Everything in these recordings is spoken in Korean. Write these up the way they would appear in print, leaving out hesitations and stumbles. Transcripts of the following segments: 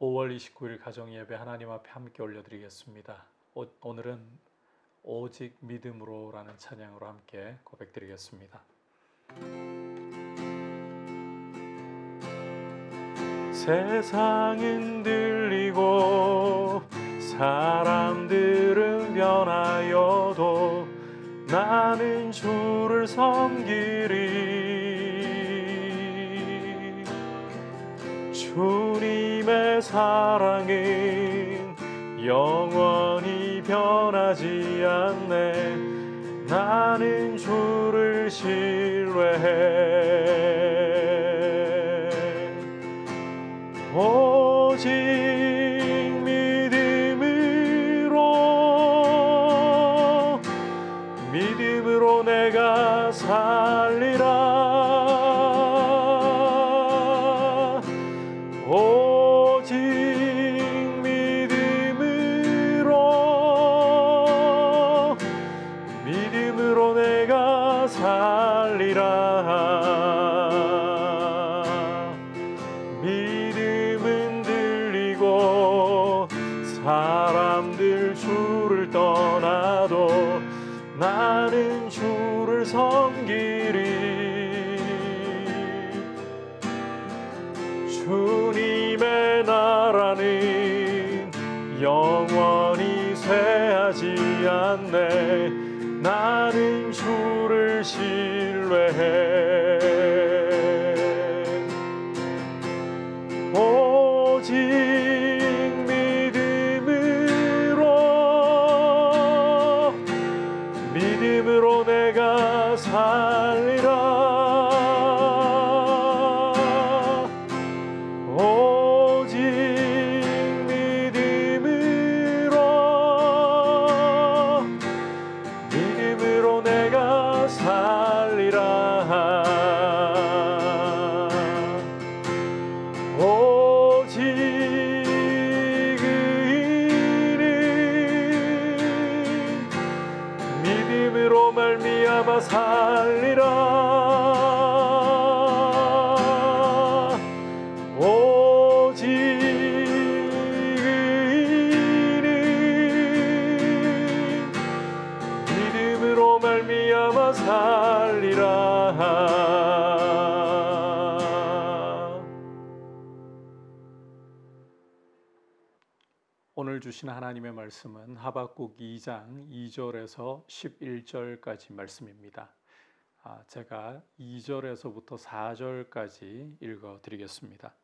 5월 29일 가정예배 하나님 앞에 함께 올려드리겠습니다. 오늘은 오직 믿음으로라는 찬양으로 함께 고백드리겠습니다. 세상은 들리고 사람들은 변하여도 나는 주를 섬기리. 주님의 사랑은 영원히 변하지 않네. 나는 주를 신뢰해. 오직 믿음으로 내가 살리라. 오직 믿음으로 내가 살리라. 믿음은 들리고 사람들 주를 떠나도 나는 주를 섬기리. 주님의 나라는 영원히 쇠하지 않네. 나는 주를 신뢰해. 오직 믿음으로 내가 살리라. 오직 믿음으로 내가 살리라. 오직 믿음으로 말미암아 살리라. 오직 믿음으로 말미암아 살리라. 오늘 주신 하나님의 말씀은 하박국 2장 2절에서 11절까지 말씀입니다. 제가 2절에서부터 4절까지 읽어드리겠습니다.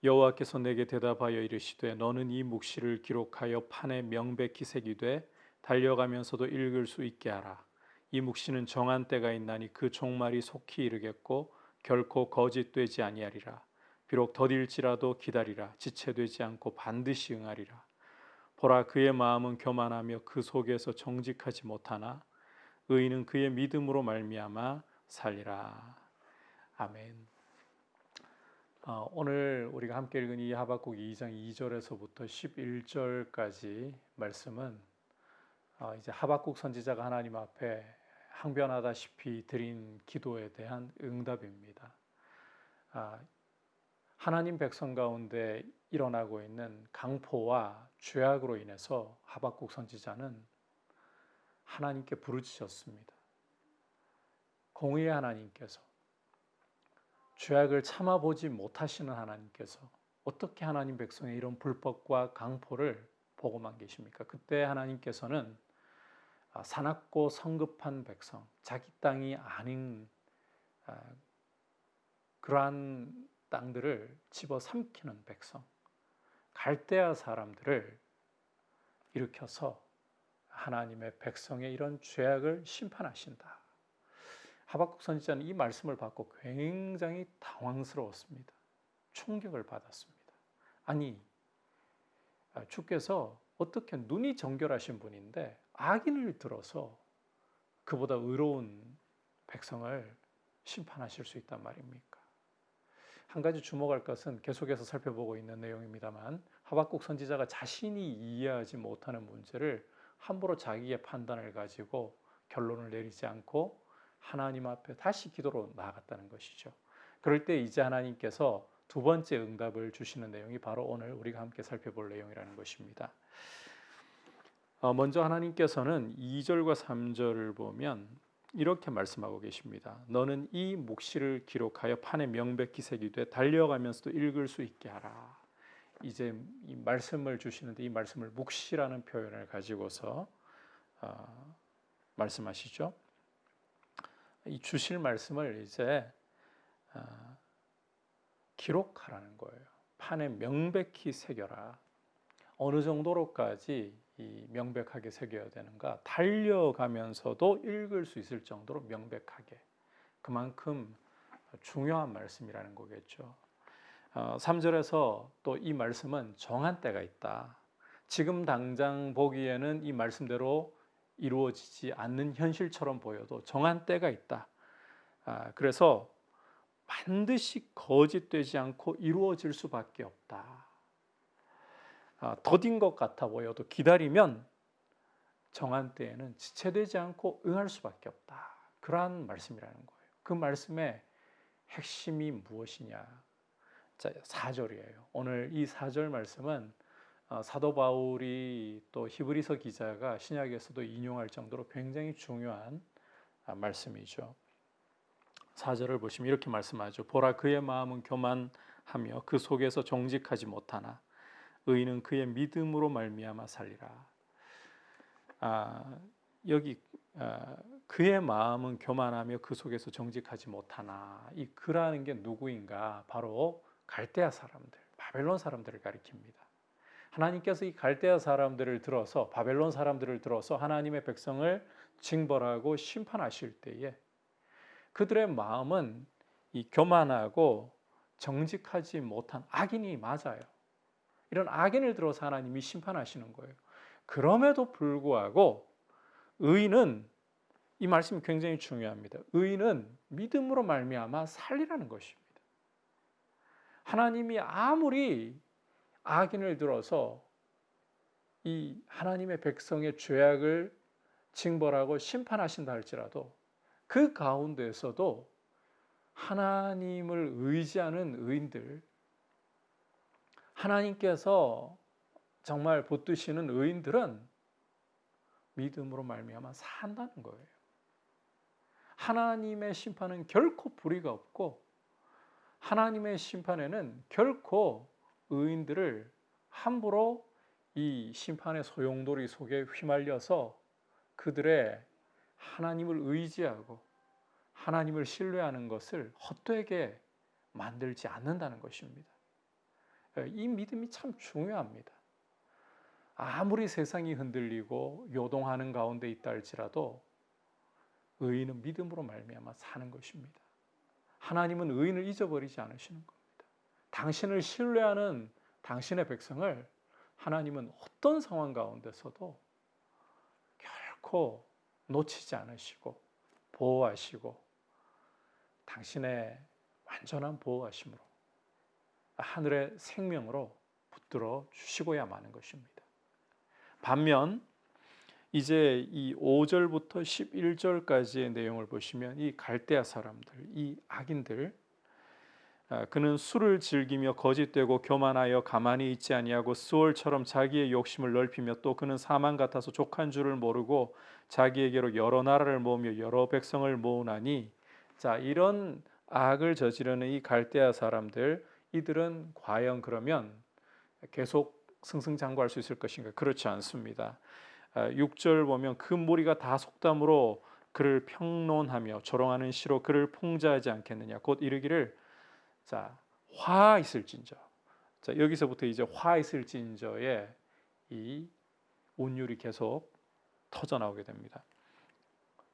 여호와께서 내게 대답하여 이르시되 너는 이 묵시를 기록하여 판에 명백히 새기되 달려가면서도 읽을 수 있게 하라. 이 묵시는 정한 때가 있나니 그 종말이 속히 이르겠고 결코 거짓되지 아니하리라. 비록 더딜지라도 기다리라. 지체되지 않고 반드시 응하리라. 보라, 그의 마음은 교만하며 그 속에서 정직하지 못하나 의인은 그의 믿음으로 말미암아 살리라. 아멘. 오늘 우리가 함께 읽은 이 하박국 2장 2절에서부터 11절까지 말씀은 이제 하박국 선지자가 하나님 앞에 항변하다시피 드린 기도에 대한 응답입니다. 하나님 백성 가운데 일어나고 있는 강포와 죄악으로 인해서 하박국 선지자는 하나님께 부르짖었습니다. 공의의 하나님께서, 죄악을 참아보지 못하시는 하나님께서 어떻게 하나님 백성의 이런 불법과 강포를 보고만 계십니까? 그때 하나님께서는 사납고 성급한 백성, 자기 땅이 아닌 그러한 땅들을 집어삼키는 백성, 갈대아 사람들을 일으켜서 하나님의 백성의 이런 죄악을 심판하신다. 하박국 선지자는 이 말씀을 받고 굉장히 당황스러웠습니다. 충격을 받았습니다. 아니, 주께서 어떻게 눈이 정결하신 분인데 악인을 들어서 그보다 의로운 백성을 심판하실 수 있단 말입니까? 한 가지 주목할 것은 계속해서 살펴보고 있는 내용입니다만, 하박국 선지자가 자신이 이해하지 못하는 문제를 함부로 자기의 판단을 가지고 결론을 내리지 않고 하나님 앞에 다시 기도로 나아갔다는 것이죠. 그럴 때 이제 하나님께서 두 번째 응답을 주시는 내용이 바로 오늘 우리가 함께 살펴볼 내용이라는 것입니다. 먼저 하나님께서는 2절과 3절을 보면 이렇게 말씀하고 계십니다. 너는 이 묵시를 기록하여 판에 명백히 새기되 달려가면서도 읽을 수 있게 하라. 이제 이 말씀을 주시는데 이 말씀을 묵시라는 표현을 가지고서 말씀하시죠. 이 주실 말씀을 이제 기록하라는 거예요. 판에 명백히 새겨라. 어느 정도로까지 이 명백하게 새겨야 되는가? 달려가면서도 읽을 수 있을 정도로 명백하게. 그만큼 중요한 말씀이라는 거겠죠. 3절에서 또 이 말씀은 정한 때가 있다. 지금 당장 보기에는 이 말씀대로 이루어지지 않는 현실처럼 보여도 정한 때가 있다. 그래서 반드시 거짓되지 않고 이루어질 수밖에 없다. 더딘 것 같아 보여도 기다리면 정한 때에는 지체되지 않고 응할 수밖에 없다. 그러한 말씀이라는 거예요. 그 말씀의 핵심이 무엇이냐? 자, 4절이에요. 오늘 이 4절 말씀은 사도 바울이 또 히브리서 기자가 신약에서도 인용할 정도로 굉장히 중요한 말씀이죠. 4절을 보시면 이렇게 말씀하죠. 보라 그의 마음은 교만하며 그 속에서 정직하지 못하나 의인은 그의 믿음으로 말미암아 살리라. 여기 그의 마음은 교만하며 그 속에서 정직하지 못하나, 이 그라는 게 누구인가? 바로 갈대아 사람들, 바벨론 사람들을 가리킵니다. 하나님께서 이 갈대아 사람들을 들어서, 바벨론 사람들을 들어서 하나님의 백성을 징벌하고 심판하실 때에 그들의 마음은 이 교만하고 정직하지 못한 악인이 맞아요. 이런 악인을 들어서 하나님이 심판하시는 거예요. 그럼에도 불구하고 의인은, 이 말씀이 굉장히 중요합니다. 의인은 믿음으로 말미암아 살리라는 것입니다. 하나님이 아무리 악인을 들어서 이 하나님의 백성의 죄악을 징벌하고 심판하신다 할지라도 그 가운데에서도 하나님을 의지하는 의인들, 하나님께서 정말 붙드시는 의인들은 믿음으로 말미암아 산다는 거예요. 하나님의 심판은 결코 불의가 없고 하나님의 심판에는 결코 의인들을 함부로 이 심판의 소용돌이 속에 휘말려서 그들의 하나님을 의지하고 하나님을 신뢰하는 것을 헛되게 만들지 않는다는 것입니다. 이 믿음이 참 중요합니다. 아무리 세상이 흔들리고 요동하는 가운데 있다 할지라도 의인은 믿음으로 말미암아 사는 것입니다. 하나님은 의인을 잊어버리지 않으시는 겁니다. 당신을 신뢰하는 당신의 백성을 하나님은 어떤 상황 가운데서도 결코 놓치지 않으시고 보호하시고 당신의 완전한 보호하심으로 하늘의 생명으로 붙들어 주시고야 마는 것입니다. 반면 이제 이 5절부터 11절까지의 내용을 보시면 이 갈대아 사람들, 이 악인들, 그는 술을 즐기며 거짓되고 교만하여 가만히 있지 아니하고 스올처럼 자기의 욕심을 넓히며 또 그는 사망 같아서 족한 줄을 모르고 자기에게로 여러 나라를 모으며 여러 백성을 모으나니, 자, 이런 악을 저지르는 이 갈대아 사람들, 이들은 과연 그러면 계속 승승장구할 수 있을 것인가? 그렇지 않습니다. 6절 보면 그 무리가 다 속담으로 그를 평론하며 조롱하는 시로 그를 풍자하지 않겠느냐. 곧 이르기를, 자, 화 있을진저. 자, 여기서부터 이제 화 있을진저의 이 운율이 계속 터져 나오게 됩니다.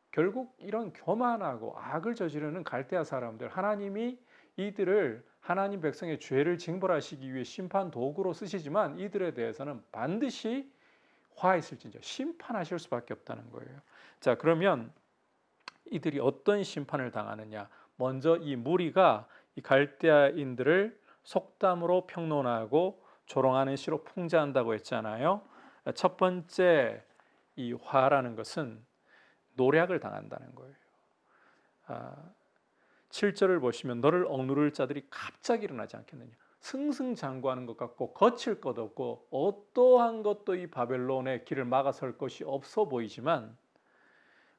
결국 이런 교만하고 악을 저지르는 갈대아 사람들, 하나님이 이들을 하나님 백성의 죄를 징벌하시기 위해 심판 도구로 쓰시지만 이들에 대해서는 반드시 화 있을진저, 심판하실 수밖에 없다는 거예요. 자, 그러면 이들이 어떤 심판을 당하느냐? 먼저 이 무리가 이 갈대아인들을 속담으로 평론하고 조롱하는 시로 풍자한다고 했잖아요. 첫 번째 이 화라는 것은 노략을 당한다는 거예요. 7절을 보시면 너를 억누를 자들이 갑자기 일어나지 않겠느냐. 승승장구하는 것 같고 거칠 것 없고 어떠한 것도 이 바벨론의 길을 막아설 것이 없어 보이지만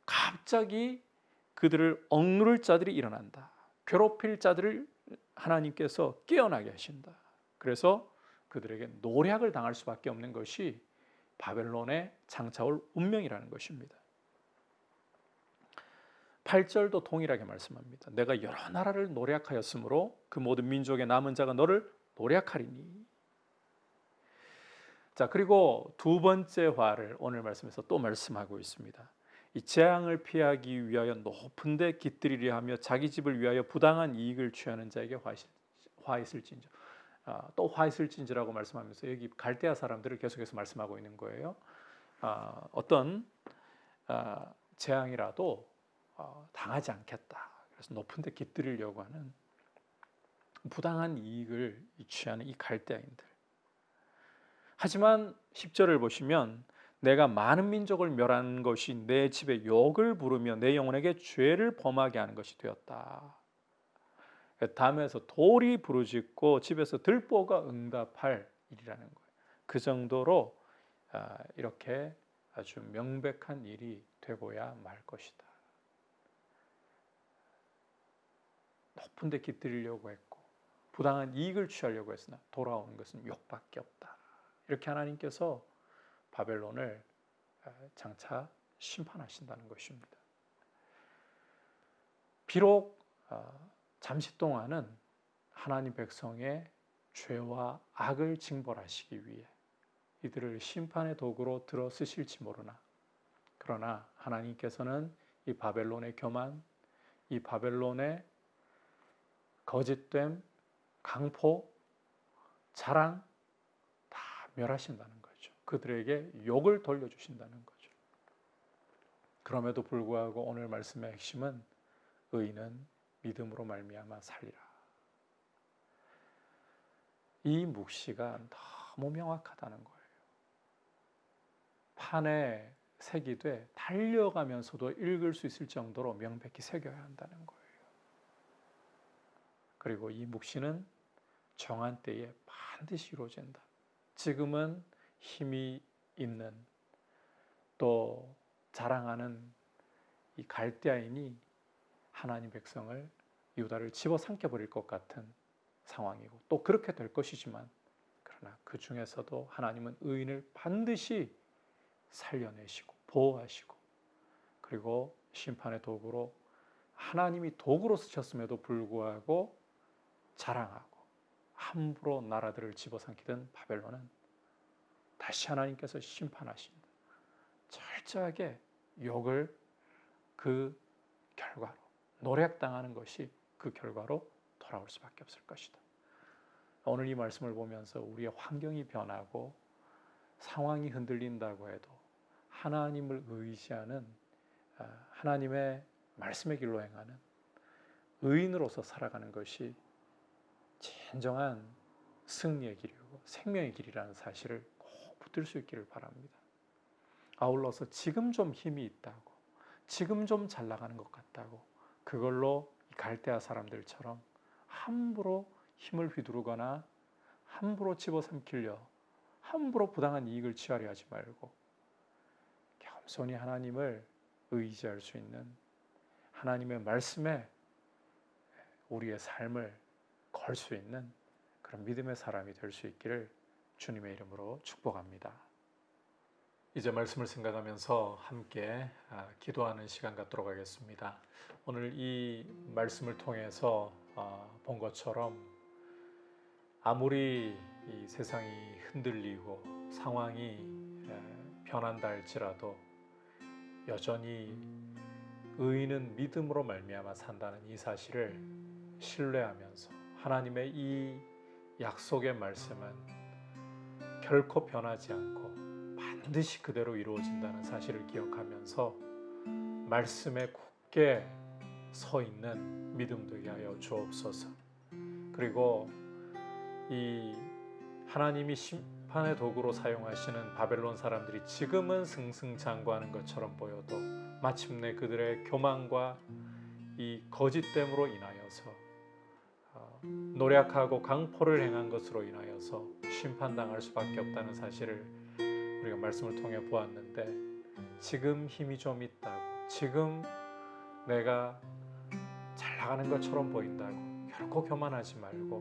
갑자기 그들을 억누를 자들이 일어난다. 괴롭힐 자들을 하나님께서 깨어나게 하신다. 그래서 그들에게 노략을 당할 수밖에 없는 것이 바벨론의 장차올 운명이라는 것입니다. 8절도 동일하게 말씀합니다. 내가 여러 나라를 노략하였으므로 그 모든 민족의 남은 자가 너를 노략하리니. 자, 그리고 두 번째 화를 오늘 말씀에서 또 말씀하고 있습니다. 이 재앙을 피하기 위하여 높은 데 깃들이려 하며 자기 집을 위하여 부당한 이익을 취하는 자에게 화 있을진저. 또 화 있을진저라고 말씀하면서 여기 갈대아 사람들을 계속해서 말씀하고 있는 거예요. 어떤 재앙이라도 당하지 않겠다. 그래서 높은 데 깃들이려고 하는 부당한 이익을 취하는 이 갈대아인들. 하지만 10절을 보시면 내가 많은 민족을 멸한 것이 내 집에 욕을 부르며 내 영혼에게 죄를 범하게 하는 것이 되었다. 담에서 돌이 부르짖고 집에서 들보가 응답할 일이라는 거예요. 그 정도로 이렇게 아주 명백한 일이 되고야 말 것이다. 높은 데 깃들이려고 했고 부당한 이익을 취하려고 했으나 돌아오는 것은 욕밖에 없다. 이렇게 하나님께서 바벨론을 장차 심판하신다는 것입니다. 비록 잠시 동안은 하나님 백성의 죄와 악을 징벌하시기 위해 이들을 심판의 도구로 들어 쓰실지 모르나, 그러나 하나님께서는 이 바벨론의 교만, 이 바벨론의 거짓됨, 강포, 자랑 다 멸하신다는 거죠. 그들에게 욕을 돌려주신다는 거죠. 그럼에도 불구하고 오늘 말씀의 핵심은 의인은 믿음으로 말미암아 살리라. 이 묵시가 너무 명확하다는 거예요. 판에 새기되 달려가면서도 읽을 수 있을 정도로 명백히 새겨야 한다는 거예요. 그리고 이 묵시는 정한 때에 반드시 이루어진다. 지금은 힘이 있는 또 자랑하는 이 갈대아인이 하나님 백성을 유다를 집어삼켜 버릴 것 같은 상황이고 또 그렇게 될 것이지만 그러나 그 중에서도 하나님은 의인을 반드시 살려내시고 보호하시고 그리고 심판의 도구로 하나님이 도구로 쓰셨음에도 불구하고 자랑하고 함부로 나라들을 집어삼키던 바벨론은 다시 하나님께서 심판하신다. 철저하게 욕을 그 결과로 노략당하는 것이 그 결과로 돌아올 수밖에 없을 것이다. 오늘 이 말씀을 보면서 우리의 환경이 변하고 상황이 흔들린다고 해도 하나님을 의지하는 하나님의 말씀의 길로 행하는 의인으로서 살아가는 것이 진정한 승리의 길이고 생명의 길이라는 사실을 꼭 붙들 수 있기를 바랍니다. 아울러서 지금 좀 힘이 있다고 지금 좀 잘 나가는 것 같다고 그걸로 갈대아 사람들처럼 함부로 힘을 휘두르거나 함부로 집어삼키려 함부로 부당한 이익을 취하려 하지 말고 겸손히 하나님을 의지할 수 있는 하나님의 말씀에 우리의 삶을 걸 수 있는 그런 믿음의 사람이 될 수 있기를 주님의 이름으로 축복합니다. 이제 말씀을 생각하면서 함께 기도하는 시간 갖도록 하겠습니다. 오늘 이 말씀을 통해서 본 것처럼 아무리 이 세상이 흔들리고 상황이 변한다 할지라도 여전히 의인은 믿음으로 말미암아 산다는 이 사실을 신뢰하면서 하나님의 이 약속의 말씀은 결코 변하지 않고 반드시 그대로 이루어진다는 사실을 기억하면서 말씀에 굳게 서 있는 믿음 되게 하여 주옵소서. 그리고 이 하나님이 심판의 도구로 사용하시는 바벨론 사람들이 지금은 승승장구하는 것처럼 보여도 마침내 그들의 교만과 이 거짓됨으로 인하여서 노력하고 강포를 행한 것으로 인하여서 심판당할 수밖에 없다는 사실을 우리가 말씀을 통해 보았는데, 지금 힘이 좀 있다고, 지금 내가 잘 나가는 것처럼 보인다고 결코 교만하지 말고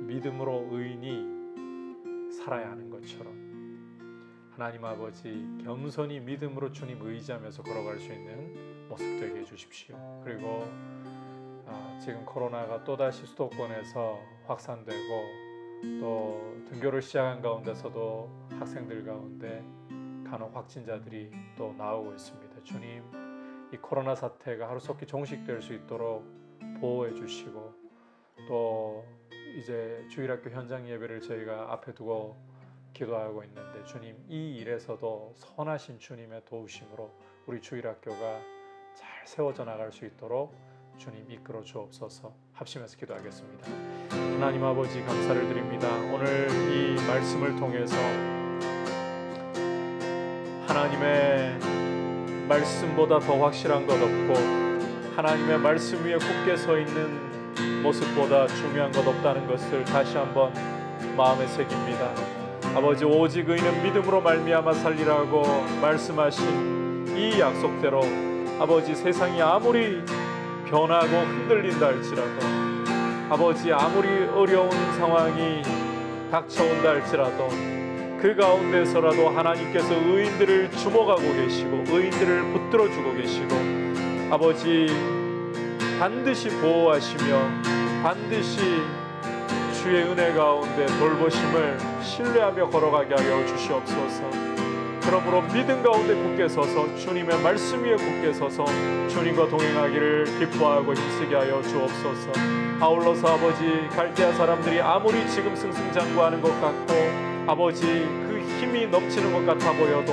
믿음으로 의인이 살아야 하는 것처럼 하나님 아버지 겸손히 믿음으로 주님 의지하면서 걸어갈 수 있는 모습 되게 해주십시오. 그리고 지금 코로나가 또다시 수도권에서 확산되고 또 등교를 시작한 가운데서도 학생들 가운데 간혹 확진자들이 또 나오고 있습니다. 주님, 이 코로나 사태가 하루속히 종식될 수 있도록 보호해 주시고, 또 이제 주일학교 현장 예배를 저희가 앞에 두고 기도하고 있는데, 주님, 이 일에서도 선하신 주님의 도우심으로 우리 주일학교가 잘 세워져 나갈 수 있도록 주님 이끌어 주옵소서. 합심해서 기도하겠습니다. 하나님 아버지 감사를 드립니다. 오늘 이 말씀을 통해서 하나님의 말씀보다 더 확실한 것 없고 하나님의 말씀 위에 굳게 서 있는 모습보다 중요한 것 없다는 것을 다시 한번 마음에 새깁니다. 아버지, 오직 의인은 믿음으로 말미암아 살리라고 말씀하신 이 약속대로 아버지, 세상이 아무리 변하고 흔들린다 할지라도, 아버지 아무리 어려운 상황이 닥쳐온다 할지라도 그 가운데서라도 하나님께서 의인들을 주목하고 계시고 의인들을 붙들어주고 계시고 아버지 반드시 보호하시며 반드시 주의 은혜 가운데 돌보심을 신뢰하며 걸어가게 하여 주시옵소서. 그러므로 믿음 가운데 굳게 서서 주님의 말씀 위에 굳게 서서 주님과 동행하기를 기뻐하고 힘쓰게 하여 주옵소서. 아울러서 아버지, 갈대아 사람들이 아무리 지금 승승장구하는 것 같고 아버지 그 힘이 넘치는 것 같아 보여도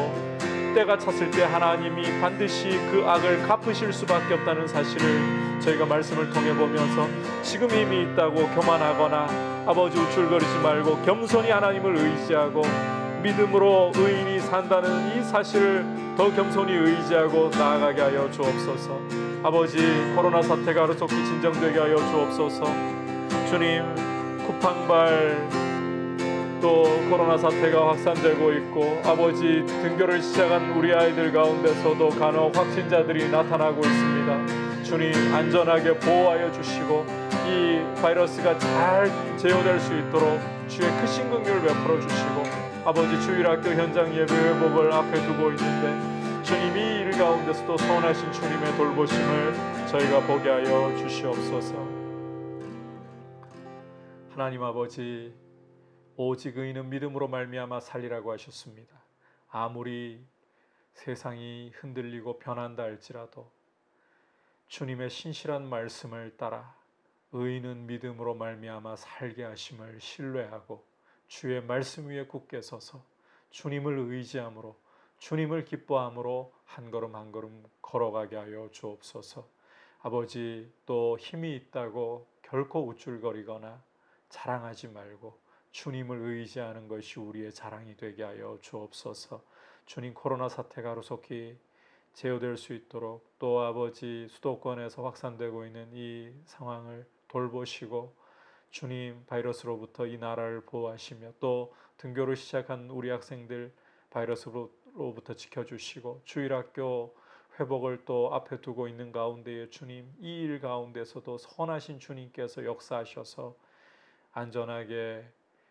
때가 찼을 때 하나님이 반드시 그 악을 갚으실 수밖에 없다는 사실을 저희가 말씀을 통해 보면서 지금 힘이 있다고 교만하거나 아버지 우쭐거리지 말고 겸손히 하나님을 의지하고 믿음으로 의인이 산다는 이 사실을 더 겸손히 의지하고 나아가게 하여 주옵소서. 아버지, 코로나 사태가 하루속히 진정되게 하여 주옵소서. 주님, 쿠팡발 또 코로나 사태가 확산되고 있고 아버지 등교를 시작한 우리 아이들 가운데서도 간혹 확진자들이 나타나고 있습니다. 주님, 안전하게 보호하여 주시고 이 바이러스가 잘 제어될 수 있도록 주의 크신 긍휼을 베풀어 주시고 아버지, 주일학교 현장 예배 회복을 앞에 두고 있는데 주님, 이 일 가운데서도 선하신 주님의 돌보심을 저희가 보게 하여 주시옵소서. 하나님 아버지, 오직 의인은 믿음으로 말미암아 살리라고 하셨습니다. 아무리 세상이 흔들리고 변한다 할지라도 주님의 신실한 말씀을 따라 의인은 믿음으로 말미암아 살게 하심을 신뢰하고 주의 말씀 위에 굳게 서서 주님을 의지함으로 주님을 기뻐함으로 한 걸음 한 걸음 걸어가게 하여 주옵소서. 아버지, 또 힘이 있다고 결코 우쭐거리거나 자랑하지 말고 주님을 의지하는 것이 우리의 자랑이 되게 하여 주옵소서. 주님, 코로나 사태가 하루속히 제어될 수 있도록 또 아버지 수도권에서 확산되고 있는 이 상황을 돌보시고 주님, 바이러스로부터 이 나라를 보호하시며 또 등교를 시작한 우리 학생들 바이러스로부터 지켜주시고 주일학교 회복을 또 앞에 두고 있는 가운데에 주님, 이 일 가운데서도 선하신 주님께서 역사하셔서 안전하게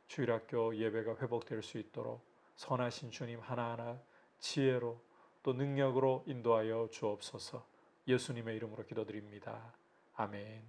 주일학교 예배가 회복될 수 있도록 선하신 주님 하나하나 지혜로 또 능력으로 인도하여 주옵소서. 예수님의 이름으로 기도드립니다. 아멘.